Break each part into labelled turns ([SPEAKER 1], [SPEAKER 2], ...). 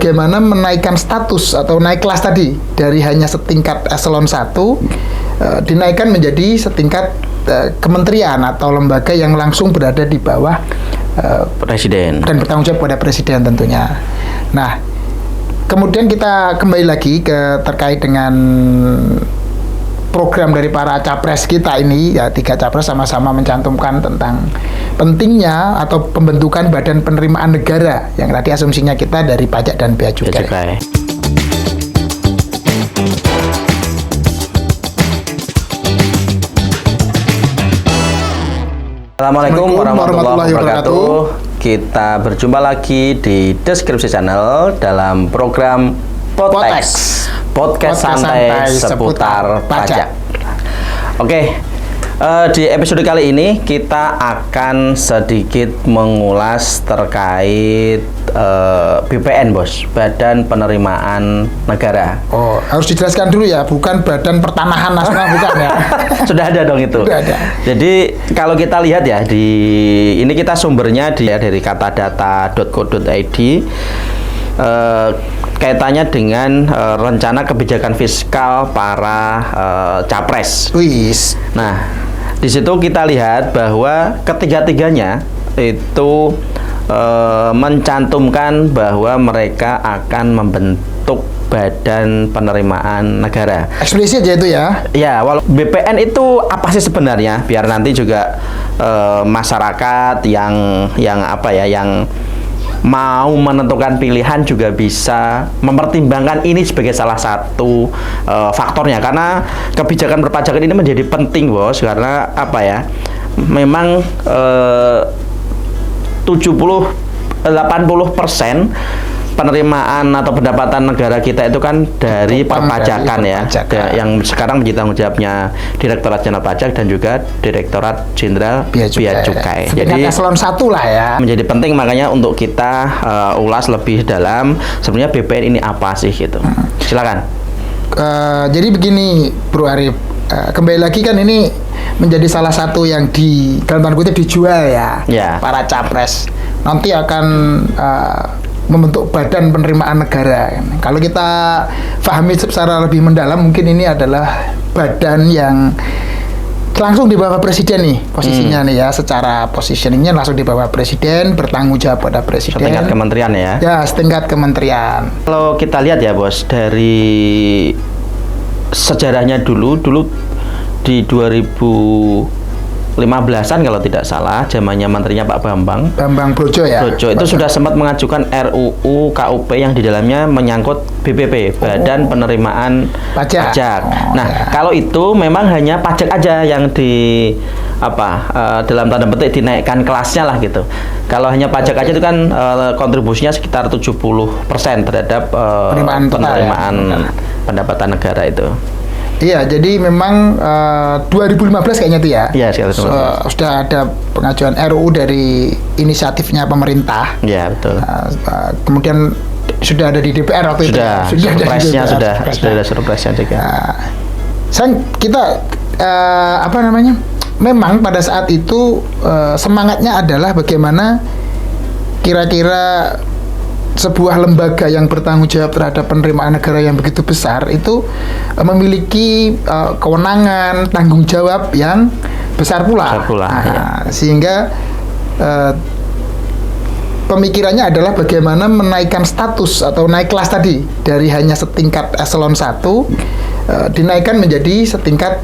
[SPEAKER 1] bagaimana menaikkan status atau naik kelas tadi dari hanya setingkat eselon 1 dinaikkan menjadi setingkat kementerian atau lembaga yang langsung berada di bawah
[SPEAKER 2] presiden
[SPEAKER 1] dan bertanggung jawab pada presiden tentunya. Nah, kemudian kita kembali lagi ke terkait dengan program dari para capres kita ini, ya 3 capres sama-sama mencantumkan tentang pentingnya atau pembentukan badan penerimaan negara yang tadi asumsinya kita dari pajak dan bea cukai.
[SPEAKER 2] Assalamualaikum warahmatullahi wabarakatuh. Kita berjumpa lagi di Deskripsi Channel dalam program Podcast santai seputar pajak. Oke, di episode kali ini kita akan sedikit mengulas terkait BPN, Bos, Badan Penerimaan Negara.
[SPEAKER 1] Oh, harus dijelaskan dulu ya, bukan Badan Pertanahan Nasional, bukan ya?
[SPEAKER 2] Sudah ada dong itu.
[SPEAKER 1] Sudah ada.
[SPEAKER 2] Jadi kalau kita lihat ya ini kita sumbernya dari katadata.co.id. Kaitannya dengan rencana kebijakan fiskal para capres.
[SPEAKER 1] Wis.
[SPEAKER 2] Nah, di situ kita lihat bahwa ketiga-tiganya itu mencantumkan bahwa mereka akan membentuk badan penerimaan negara.
[SPEAKER 1] Eksplisit ya itu ya?
[SPEAKER 2] Ya, walau BPN itu apa sih sebenarnya? Biar nanti juga masyarakat yang mau menentukan pilihan juga bisa mempertimbangkan ini sebagai salah satu faktornya, karena kebijakan perpajakan ini menjadi penting, Bos, karena memang 70-80% penerimaan atau pendapatan negara kita itu kan dari perpajakan ya, yang sekarang menjadi tanggung jawabnya Direktorat Jenderal Pajak dan juga Direktorat Jenderal Bea Cukai.
[SPEAKER 1] Jadi eselon 1 lah ya.
[SPEAKER 2] Menjadi penting makanya untuk kita ulas lebih dalam sebenarnya BPN ini apa sih gitu. Silakan.
[SPEAKER 1] Jadi begini, Bro Arif, kembali lagi kan ini menjadi salah satu yang dalam tanda kutip dijual ya. Para capres nanti akan membentuk badan penerimaan negara. Kalau kita pahami secara lebih mendalam, mungkin ini adalah badan yang langsung di bawah presiden nih posisinya nih ya, secara positioningnya langsung di bawah presiden, bertanggung jawab pada presiden.
[SPEAKER 2] Setingkat kementerian ya?
[SPEAKER 1] Ya, setingkat kementerian.
[SPEAKER 2] Kalau kita lihat ya, Bos, dari sejarahnya dulu di 2015-an kalau tidak salah, zamannya menterinya Pak Bambang
[SPEAKER 1] Brojo ya.
[SPEAKER 2] Brojo itu sudah sempat mengajukan RUU KUP yang di dalamnya menyangkut BPP, Badan Penerimaan Pajak. Kalau itu memang hanya pajak aja yang dalam tanda petik dinaikkan kelasnya lah gitu. Kalau hanya pajak aja itu kan kontribusinya sekitar 70% terhadap penerimaan pendapatan negara itu.
[SPEAKER 1] Iya, jadi memang 2015 kayaknya itu ya.
[SPEAKER 2] Iya,
[SPEAKER 1] sudah ada pengajuan RUU dari inisiatifnya pemerintah.
[SPEAKER 2] Iya, betul.
[SPEAKER 1] Kemudian sudah ada di DPR waktu itu.
[SPEAKER 2] Sudah ada surpresnya juga.
[SPEAKER 1] Memang pada saat itu semangatnya adalah bagaimana kira-kira sebuah lembaga yang bertanggung jawab terhadap penerimaan negara yang begitu besar itu memiliki kewenangan, tanggung jawab yang besar pula. Sehingga pemikirannya adalah bagaimana menaikkan status atau naik kelas tadi dari hanya setingkat eselon 1 dinaikkan menjadi setingkat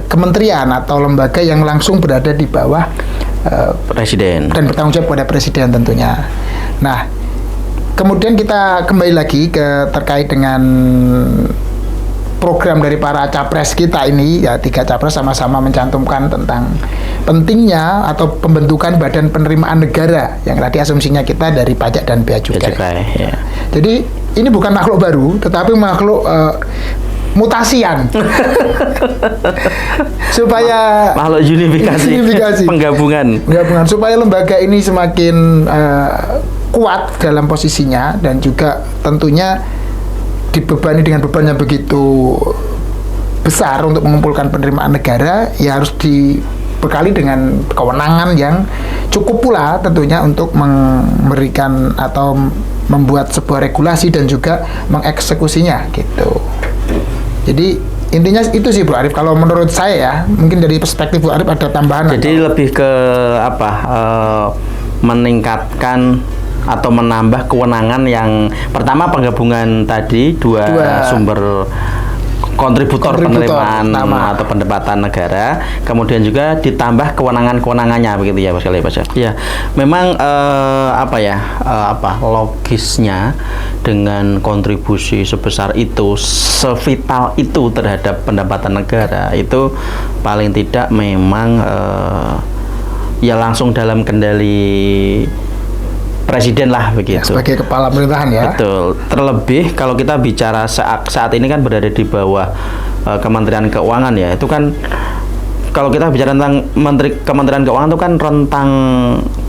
[SPEAKER 1] kementerian atau lembaga yang langsung berada di bawah
[SPEAKER 2] presiden
[SPEAKER 1] dan bertanggung jawab pada presiden tentunya. Nah, kemudian kita kembali lagi ke terkait dengan program dari para capres kita ini, ya 3 capres sama-sama mencantumkan tentang pentingnya atau pembentukan badan penerimaan negara yang tadi asumsinya kita dari pajak dan bea cukai. Jadi ini bukan makhluk baru, tetapi makhluk mutasian supaya
[SPEAKER 2] makhluk unifikasi penggabungan
[SPEAKER 1] supaya lembaga ini semakin kuat dalam posisinya dan juga tentunya dibebani dengan beban yang begitu besar untuk mengumpulkan penerimaan negara, ya harus dibekali dengan kewenangan yang cukup pula tentunya untuk memberikan atau membuat sebuah regulasi dan juga mengeksekusinya gitu. Jadi intinya itu sih Bro Arif, kalau menurut saya ya, mungkin dari perspektif Bro Arif ada tambahan.
[SPEAKER 2] Jadi lebih ke apa, meningkatkan atau menambah kewenangan yang pertama penggabungan tadi dua sumber kontributor penerimaan atau pendapatan negara, kemudian juga ditambah kewenangan-kewenangannya begitu ya Mas Kali Mas. Ya, memang logisnya dengan kontribusi sebesar itu, sevital itu terhadap pendapatan negara itu paling tidak memang ya langsung dalam kendali presiden lah begitu.
[SPEAKER 1] Ya, sebagai kepala pemerintahan ya.
[SPEAKER 2] Betul. Terlebih kalau kita bicara saat ini kan berada di bawah Kementerian Keuangan ya. Itu kan kalau kita bicara tentang Kementerian Keuangan itu kan rentang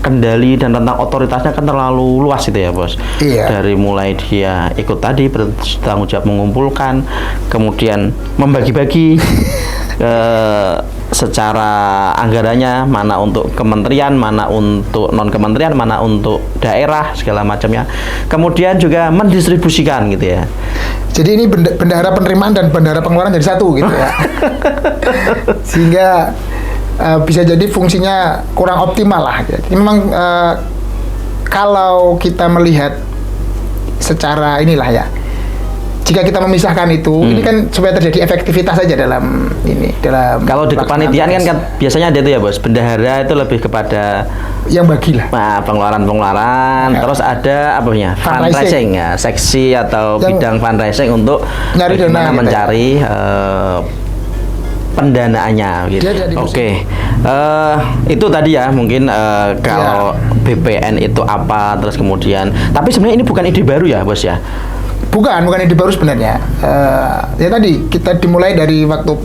[SPEAKER 2] kendali dan rentang otoritasnya kan terlalu luas itu ya Bos.
[SPEAKER 1] Iya.
[SPEAKER 2] Dari mulai dia ikut tadi bertanggung jawab mengumpulkan, kemudian membagi-bagi secara anggarannya, mana untuk kementerian, mana untuk non kementerian, mana untuk daerah segala macamnya. Kemudian juga mendistribusikan gitu ya.
[SPEAKER 1] Jadi ini bendahara penerimaan dan bendahara pengeluaran jadi satu gitu ya. Sehingga bisa jadi fungsinya kurang optimal lah. Jadi memang kalau kita melihat secara inilah ya, jika kita memisahkan itu, ini kan supaya terjadi efektivitas saja dalam
[SPEAKER 2] kalau di kepanitiaan kan biasanya ada itu ya Bos, bendahara itu lebih kepada
[SPEAKER 1] yang bagilah.
[SPEAKER 2] Nah, pengeluaran ya. Terus ada fundraising ya, seksi atau yang bidang fundraising untuk bagaimana mencari pendanaannya gitu. Oke. Itu tadi ya mungkin kalau BPN itu apa, terus kemudian tapi sebenarnya ini bukan ide baru ya Bos ya.
[SPEAKER 1] Bukan ide baru sebenarnya. Ya tadi kita dimulai dari waktu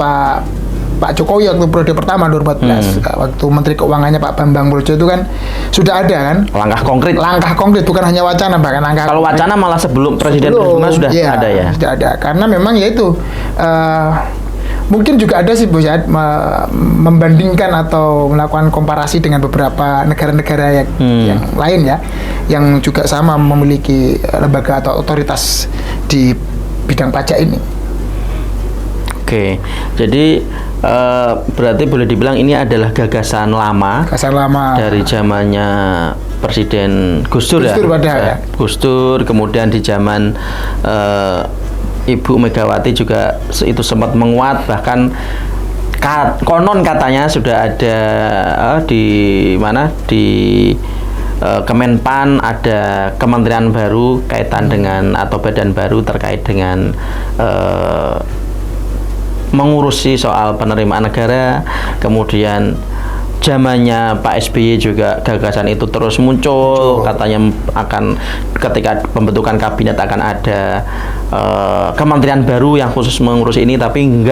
[SPEAKER 1] Pak Jokowi waktu periode pertama 2014, waktu Menteri Keuangannya Pak Bambang Brojo itu kan sudah ada kan langkah konkret bukan hanya wacana, bahkan
[SPEAKER 2] kalau wacana malah sebelum Presiden sudah ada ya.
[SPEAKER 1] Sudah ada, karena memang ya itu mungkin juga ada sih Bos ya, membandingkan atau melakukan komparasi dengan beberapa negara-negara yang lain ya, yang juga sama memiliki lembaga atau otoritas di bidang pajak ini.
[SPEAKER 2] Oke, jadi berarti boleh dibilang ini adalah gagasan lama dari zamannya Presiden Gus Dur ya. Gus Dur, kemudian di zaman Ibu Megawati juga itu sempat menguat, bahkan konon katanya sudah ada di Kemenpan ada kementerian baru kaitan dengan atau badan baru terkait dengan mengurusi soal penerimaan negara. Kemudian zamannya Pak SBY juga gagasan itu terus muncul, katanya akan ketika pembentukan kabinet akan ada kementerian baru yang khusus mengurusi ini, tapi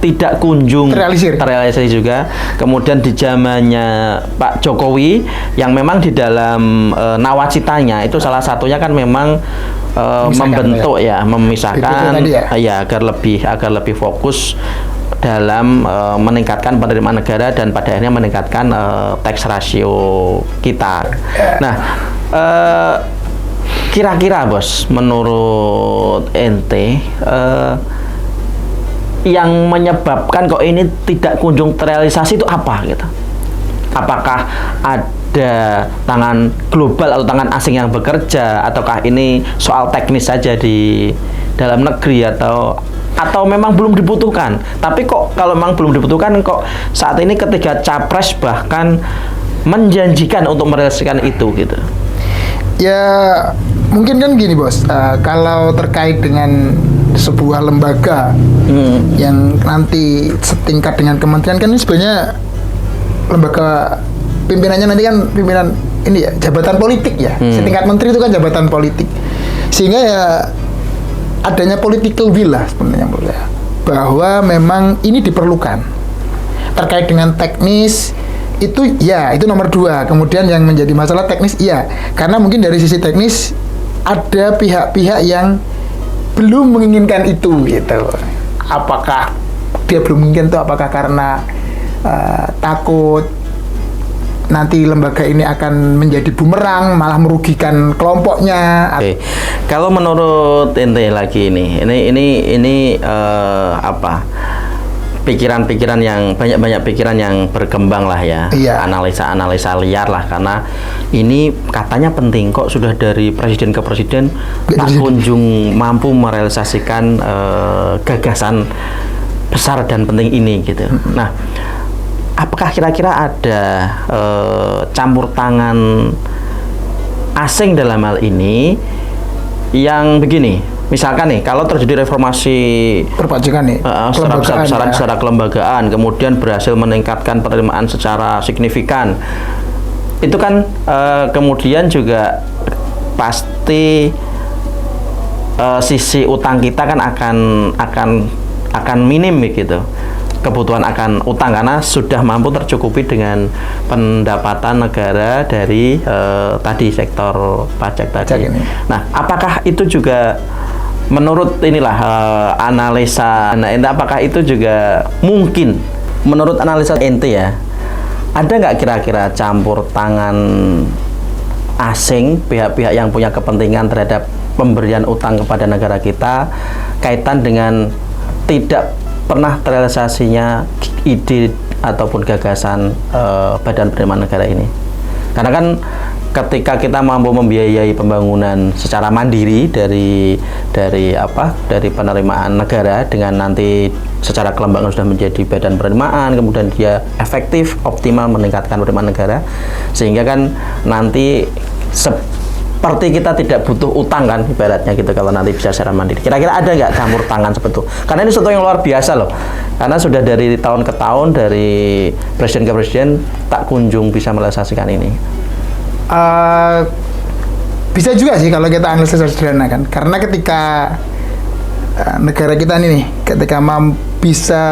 [SPEAKER 2] tidak kunjung terrealisasi juga. Kemudian di zamannya Pak Jokowi yang memang di dalam nawacitanya itu salah satunya kan memang membentuk memisahkan ya agar lebih fokus dalam meningkatkan penerimaan negara dan pada akhirnya meningkatkan tax ratio kita. Nah, kira-kira Bos, menurut ente yang menyebabkan kok ini tidak kunjung terrealisasi itu apa gitu? Apakah ada tangan global atau tangan asing yang bekerja, ataukah ini soal teknis saja di dalam negeri, atau memang belum dibutuhkan? Tapi kok kalau memang belum dibutuhkan, kok saat ini ketika capres bahkan menjanjikan untuk merealisasikan itu gitu?
[SPEAKER 1] Ya mungkin kan gini Bos, kalau terkait dengan sebuah lembaga yang nanti setingkat dengan kementerian, kan ini sebenarnya lembaga pimpinannya nanti kan pimpinan ini ya, jabatan politik ya. Setingkat menteri itu kan jabatan politik, sehingga ya adanya political will lah sebenarnya bahwa memang ini diperlukan. Terkait dengan teknis itu nomor 2. Kemudian yang menjadi masalah teknis karena mungkin dari sisi teknis ada pihak-pihak yang belum menginginkan itu gitu. Apakah dia belum menginginkan itu apakah karena takut nanti lembaga ini akan menjadi bumerang, malah merugikan kelompoknya.
[SPEAKER 2] Oke. Kalau menurut ente lagi ini apa? Pikiran-pikiran yang banyak pikiran yang berkembang lah ya.
[SPEAKER 1] Iya.
[SPEAKER 2] Analisa liar lah, karena ini katanya penting kok, sudah dari presiden ke presiden tak kunjung mampu merealisasikan gagasan besar dan penting ini gitu. Nah, apakah kira-kira ada campur tangan asing dalam hal ini yang begini? Misalkan nih, kalau terjadi reformasi
[SPEAKER 1] perpajakan nih,
[SPEAKER 2] secara kelembagaan, kemudian berhasil meningkatkan penerimaan secara signifikan, itu kan kemudian juga pasti sisi utang kita kan akan minim gitu. Kebutuhan akan utang karena sudah mampu tercukupi dengan pendapatan negara dari tadi sektor pajak tadi. Nah, apakah itu juga menurut analisa ente, apakah itu juga mungkin menurut analisa ente ya, ada nggak kira-kira campur tangan asing, pihak-pihak yang punya kepentingan terhadap pemberian utang kepada negara kita kaitan dengan tidak pernah terrealisasinya ide ataupun gagasan badan penerimaan negara ini? Karena kan ketika kita mampu membiayai pembangunan secara mandiri dari penerimaan negara, dengan nanti secara kelembagaan sudah menjadi badan penerimaan, kemudian dia efektif, optimal meningkatkan penerimaan negara, sehingga kan nanti seperti kita tidak butuh utang kan ibaratnya gitu kalau nanti bisa secara mandiri. Kira-kira ada nggak campur tangan seperti itu? Karena ini sesuatu yang luar biasa loh. Karena sudah dari tahun ke tahun, dari presiden ke presiden tak kunjung bisa merealisasikan ini.
[SPEAKER 1] Bisa juga sih kalau kita analisis sederhana kan. Karena ketika negara kita ini nih, ketika bisa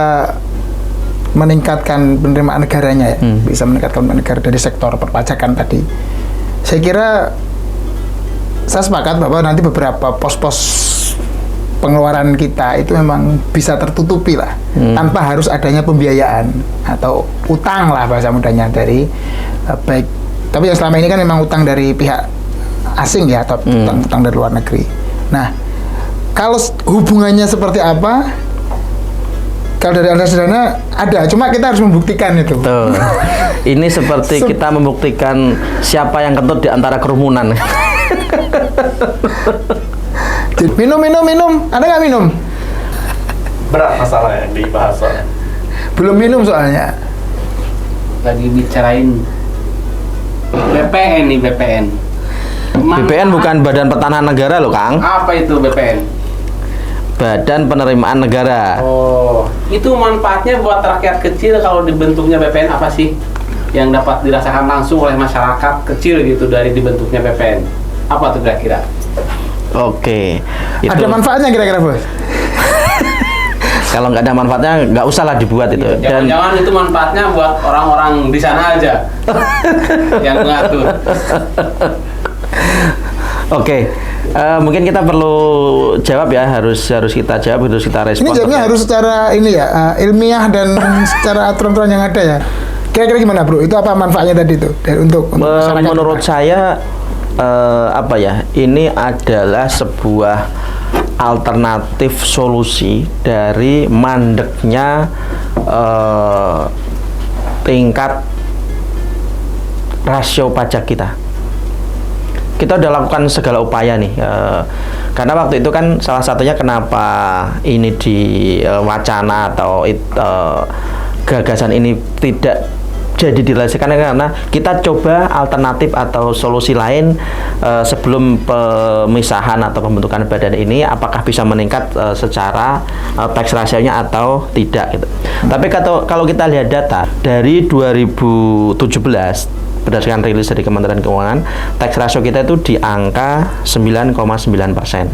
[SPEAKER 1] meningkatkan penerimaan negaranya ya, bisa meningkatkan negara dari sektor perpajakan tadi, saya kira saya sepakat bahwa nanti beberapa pos-pos pengeluaran kita itu memang bisa tertutupi lah, tanpa harus adanya pembiayaan atau utang lah bahasa mudahnya dari baik. Tapi yang selama ini kan memang utang dari pihak asing ya, atau utang dari luar negeri. Nah, kalau hubungannya seperti apa? Kalau dari analisa sederhana ada, cuma kita harus membuktikan itu.
[SPEAKER 2] Tuh. Ini seperti kita membuktikan siapa yang kentut di antara kerumunan.
[SPEAKER 1] Minum. Ada nggak minum?
[SPEAKER 3] Berat masalah yang dibahas soalnya.
[SPEAKER 1] Belum minum soalnya.
[SPEAKER 4] Lagi bicarain BPN nih, BPN.
[SPEAKER 2] BPN bukan Badan Pertanahan Negara loh, Kang.
[SPEAKER 4] Apa itu BPN?
[SPEAKER 2] Badan Penerimaan Negara.
[SPEAKER 4] Oh, itu manfaatnya buat rakyat kecil kalau dibentuknya BPN apa sih? Yang dapat dirasakan langsung oleh masyarakat kecil gitu dari dibentuknya BPN. Apa tuh kira-kira?
[SPEAKER 2] Oke.
[SPEAKER 1] Ada manfaatnya kira-kira, Bos?
[SPEAKER 2] Kalau nggak ada manfaatnya, nggak usah lah dibuat itu.
[SPEAKER 4] Dan jangan itu manfaatnya buat orang-orang di sana aja yang mengatur.
[SPEAKER 2] Oke. Mungkin kita perlu jawab ya, harus kita jawab, harus kita respon.
[SPEAKER 1] Ini jawabnya harus secara ilmiah dan secara aturan-aturan yang ada ya. Kira-kira gimana, Bro? Itu apa manfaatnya tadi itu untuk masyarakat?
[SPEAKER 2] Menurut saya ini adalah sebuah alternatif solusi dari mandeknya tingkat rasio pajak kita. Kita udah lakukan segala upaya nih, karena waktu itu kan salah satunya kenapa ini di wacana atau gagasan ini tidak jadi direalisasikan karena kita coba alternatif atau solusi lain sebelum pemisahan atau pembentukan badan ini, apakah bisa meningkat secara tax ratio-nya atau tidak gitu. Tapi kalau kita lihat data dari 2017 berdasarkan rilis dari Kementerian Keuangan, tax ratio kita itu di angka 9,9%.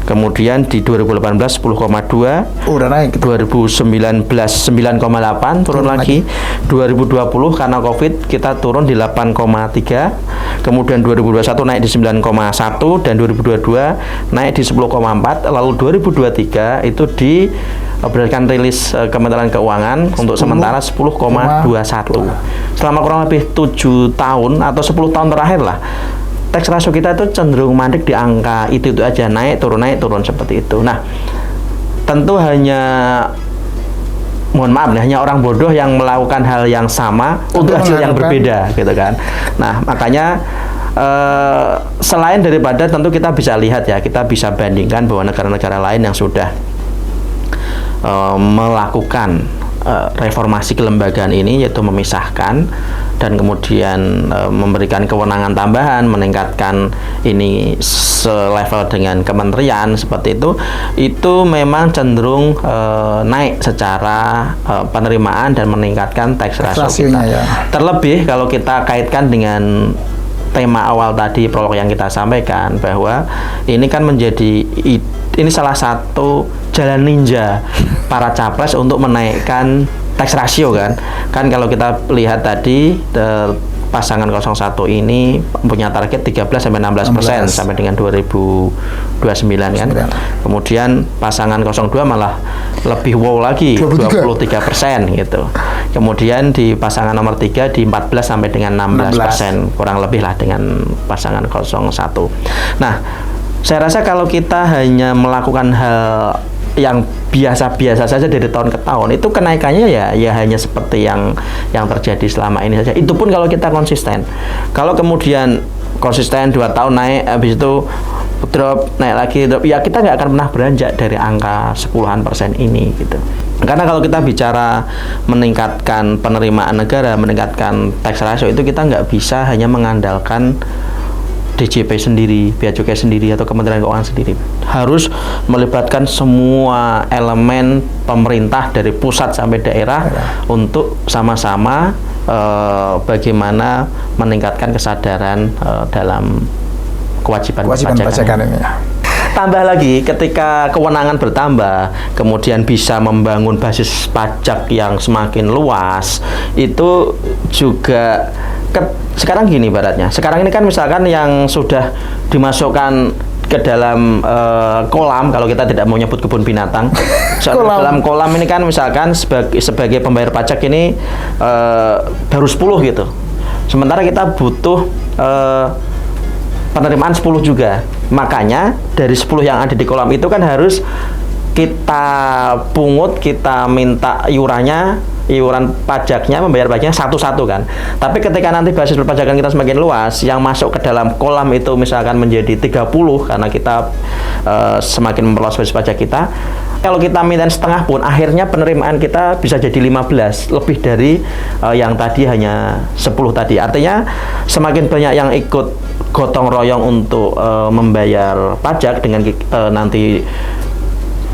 [SPEAKER 2] Kemudian di 2018 10,2.
[SPEAKER 1] Udah naik.
[SPEAKER 2] 2019 9,8 turun lagi. 2020 karena Covid kita turun di 8,3. Kemudian 2021 naik di 9,1 dan 2022 naik di 10,4. Lalu 2023 itu berdasarkan rilis Kementerian Keuangan untuk sementara 10,21. Selama kurang lebih 7 tahun atau 10 tahun terakhir lah, tax ratio kita itu cenderung mandek di angka itu aja, naik turun seperti itu. Nah, tentu mohon maaf nih, hanya orang bodoh yang melakukan hal yang sama untuk hasil yang berbeda gitu kan. Nah, makanya selain daripada tentu kita bisa lihat ya, kita bisa bandingkan bahwa negara-negara lain yang sudah melakukan reformasi kelembagaan ini, yaitu memisahkan dan kemudian memberikan kewenangan tambahan, meningkatkan ini selevel dengan kementerian seperti itu memang cenderung naik secara penerimaan dan meningkatkan tax ratio kita. Ya. Terlebih kalau kita kaitkan dengan tema awal tadi, prolog yang kita sampaikan, bahwa ini kan menjadi ini salah satu jalan ninja para capres untuk menaikkan tax ratio kan kalau kita lihat tadi pasangan 01 ini punya target 13-16% sampai dengan 2029 kan. Kemudian pasangan 02 malah lebih wow lagi 23% gitu. Kemudian di pasangan nomor 3 di 14 sampai dengan 16%, kurang lebih lah dengan pasangan 01. Nah, saya rasa kalau kita hanya melakukan hal yang biasa-biasa saja dari tahun ke tahun, itu kenaikannya ya hanya seperti yang terjadi selama ini saja. Itu pun kalau kita konsisten. Kalau kemudian konsisten 2 tahun naik, habis itu drop, naik lagi drop, ya kita nggak akan pernah beranjak dari angka 10% ini gitu. Karena kalau kita bicara meningkatkan penerimaan negara, meningkatkan tax ratio, itu kita nggak bisa hanya mengandalkan DJP sendiri, Bea Cukai sendiri, atau Kementerian Keuangan sendiri. Harus melibatkan semua elemen pemerintah dari pusat sampai daerah untuk sama-sama bagaimana meningkatkan kesadaran dalam kewajiban perpajakan ini. Tambah lagi, ketika kewenangan bertambah, kemudian bisa membangun basis pajak yang semakin luas, itu juga sekarang gini baratnya. Sekarang ini kan misalkan yang sudah dimasukkan ke dalam kolam, kalau kita tidak mau nyebut kebun binatang, dalam kolam ini kan misalkan sebagai pembayar pajak ini baru 10 gitu. Sementara kita butuh penerimaan 10 juga. Makanya dari 10 yang ada di kolam itu kan harus kita pungut, kita minta iuran pajaknya, membayar pajaknya satu-satu kan. Tapi ketika nanti basis perpajakan kita semakin luas, yang masuk ke dalam kolam itu misalkan menjadi 30 karena kita semakin memperluas basis pajak kita. Kalau kita minta setengah pun, akhirnya penerimaan kita bisa jadi 15, lebih dari yang tadi hanya 10 tadi. Artinya semakin banyak yang ikut gotong royong untuk membayar pajak dengan nanti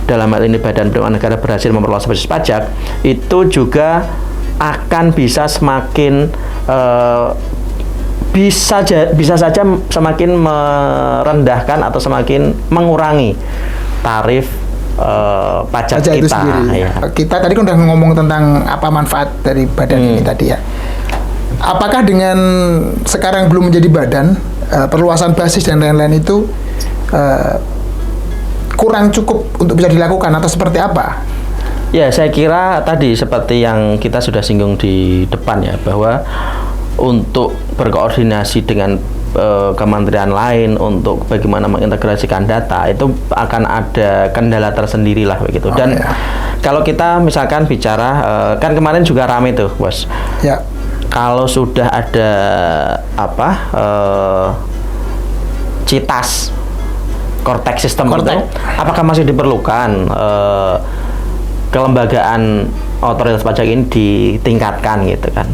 [SPEAKER 2] dalam hal ini Badan Penerimaan Negara berhasil memperluas basis pajak, itu juga akan bisa semakin bisa saja semakin merendahkan atau semakin mengurangi tarif pajak kita.
[SPEAKER 1] Itu sendiri. Ya. Kita tadi kan udah ngomong tentang apa manfaat dari badan ini tadi ya. Apakah dengan sekarang belum menjadi badan, perluasan basis dan lain-lain itu kurang cukup untuk bisa dilakukan atau seperti apa?
[SPEAKER 2] Ya, saya kira tadi seperti yang kita sudah singgung di depan ya, bahwa untuk berkoordinasi dengan kementerian lain untuk bagaimana mengintegrasikan data itu akan ada kendala tersendiri lah begitu. Dan kalau kita misalkan bicara kan kemarin juga ramai tuh bos. Ya. Kalau sudah ada CITAS, core tax system itu, apakah masih diperlukan kelembagaan otoritas pajak ini ditingkatkan gitu kan?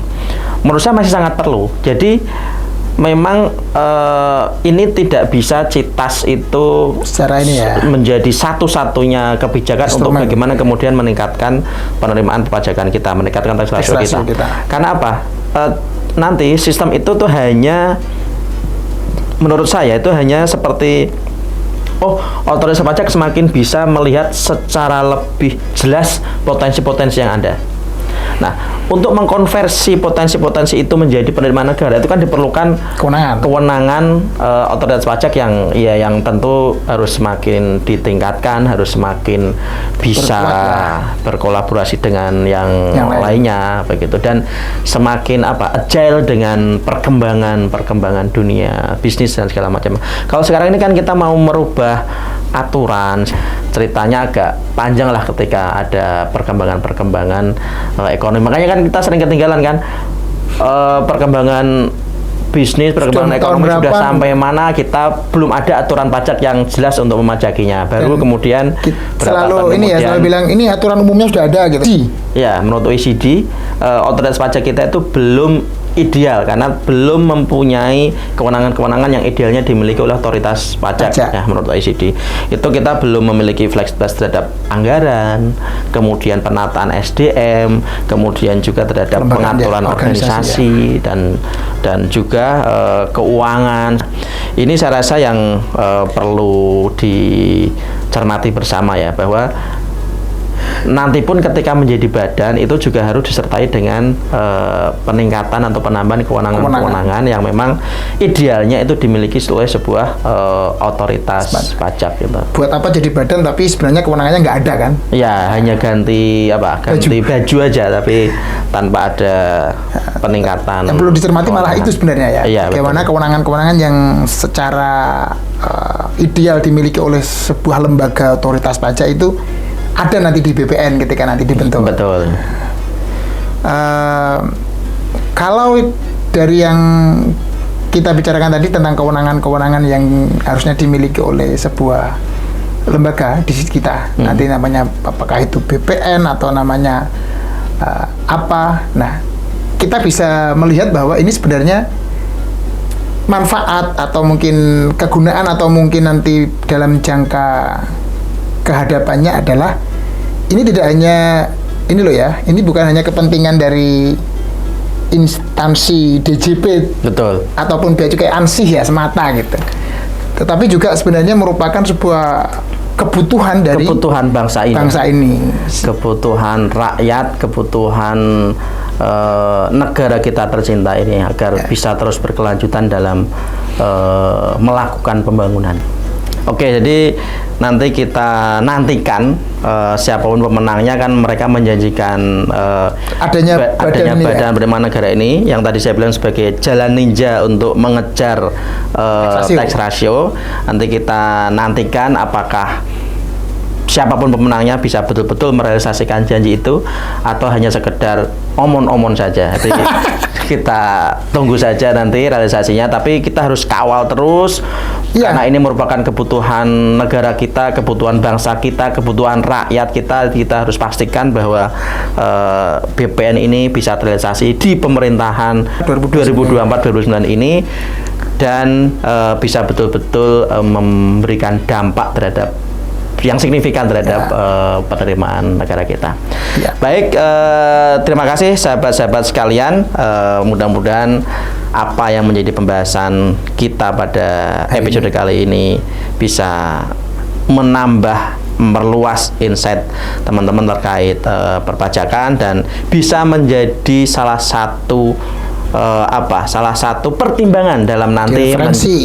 [SPEAKER 2] Menurut saya masih sangat perlu. Jadi memang ini tidak bisa CITAS itu
[SPEAKER 1] secara ini ya
[SPEAKER 2] menjadi satu-satunya kebijakan untuk bagaimana kemudian meningkatkan penerimaan perpajakan kita, meningkatkan tax ratio kita. Karena apa? Nanti sistem itu tuh hanya, menurut saya itu hanya seperti oh, otoritas pajak semakin bisa melihat secara lebih jelas potensi-potensi yang ada. Nah, untuk mengkonversi potensi-potensi itu menjadi penerimaan negara itu kan diperlukan kewenangan otoritas pajak yang tentu harus semakin ditingkatkan, harus semakin bisa berkolaborasi dengan yang lainnya begitu, dan semakin agile dengan perkembangan dunia bisnis dan segala macam. Kalau sekarang ini kan kita mau merubah aturan, ceritanya agak panjang lah ketika ada perkembangan ekonomi. Makanya kan kita sering ketinggalan kan perkembangan bisnis, perkembangan ekonomi sudah sampai mana, kita belum ada aturan pajak yang jelas untuk memajakinya. Baru kemudian
[SPEAKER 1] selalu ini ya, selalu bilang ini aturan umumnya sudah ada gitu.
[SPEAKER 2] Ya, menurut OECD otoritas pajak kita itu belum ideal karena belum mempunyai kewenangan-kewenangan yang idealnya dimiliki oleh otoritas pajak. Ya, menurut OECD itu kita belum memiliki fleksibilitas terhadap anggaran, kemudian penataan SDM, kemudian juga terhadap pengaturan organisasi dan juga keuangan. Ini saya rasa yang perlu dicermati bersama ya, bahwa nanti pun ketika menjadi badan itu juga harus disertai dengan peningkatan atau penambahan kewenangan-kewenangan yang memang idealnya itu dimiliki oleh sebuah otoritas pajak gitu.
[SPEAKER 1] Buat apa jadi badan tapi sebenarnya kewenangannya nggak ada kan?
[SPEAKER 2] Ya, hanya ganti baju aja tapi tanpa ada peningkatan.
[SPEAKER 1] Yang perlu dicermati malah itu sebenarnya ya.
[SPEAKER 2] Iya,
[SPEAKER 1] bagaimana kewenangan-kewenangan yang secara ideal dimiliki oleh sebuah lembaga otoritas pajak itu ada nanti di BPN ketika nanti dibentuk.
[SPEAKER 2] Betul.
[SPEAKER 1] Kalau dari yang kita bicarakan tadi tentang kewenangan-kewenangan yang harusnya dimiliki oleh sebuah lembaga di kita, nanti namanya apakah itu BPN atau namanya apa? Nah, kita bisa melihat bahwa ini sebenarnya manfaat atau mungkin kegunaan atau mungkin nanti dalam jangka kehadapannya adalah ini tidak hanya ini loh ya, ini bukan hanya kepentingan dari instansi DJP
[SPEAKER 2] betul
[SPEAKER 1] ataupun bea cukai ANSIH ya semata gitu, tetapi juga sebenarnya merupakan sebuah kebutuhan dari
[SPEAKER 2] bangsa ini, kebutuhan rakyat, kebutuhan negara kita tercinta ini agar bisa terus berkelanjutan dalam melakukan pembangunan. Oke, jadi nanti kita nantikan siapapun pemenangnya, kan mereka menjanjikan adanya badan penerimaan negara ini yang tadi saya bilang sebagai jalan ninja untuk mengejar tax ratio. Nanti kita nantikan apakah siapapun pemenangnya bisa betul-betul merealisasikan janji itu atau hanya sekedar omon-omon saja. Jadi kita tunggu saja nanti realisasinya, tapi kita harus kawal terus karena ini merupakan kebutuhan negara kita, kebutuhan bangsa kita, kebutuhan rakyat kita. Kita harus pastikan bahwa BPN ini bisa terrealisasi di pemerintahan 2024-2029 ini dan bisa betul-betul memberikan dampak yang signifikan terhadap penerimaan negara kita. Baik, terima kasih sahabat-sahabat sekalian. Mudah-mudahan apa yang menjadi pembahasan kita pada episode kali ini bisa menambah, memperluas insight teman-teman terkait perpajakan dan bisa menjadi salah satu pertimbangan dalam nanti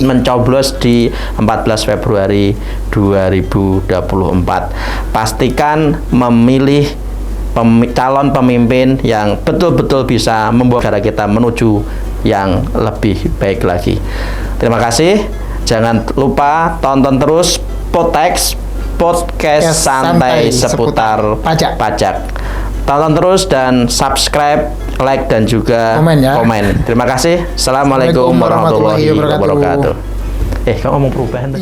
[SPEAKER 2] mencoblos di 14 Februari 2024. Pastikan memilih calon pemimpin yang betul-betul bisa membawa negara kita menuju yang lebih baik lagi. Terima kasih. Jangan lupa tonton terus podcast santai seputar pajak. Tonton terus dan subscribe, like dan juga komen. Terima kasih. Assalamualaikum warahmatullahi wabarakatuh. Kamu ngomong perubahan.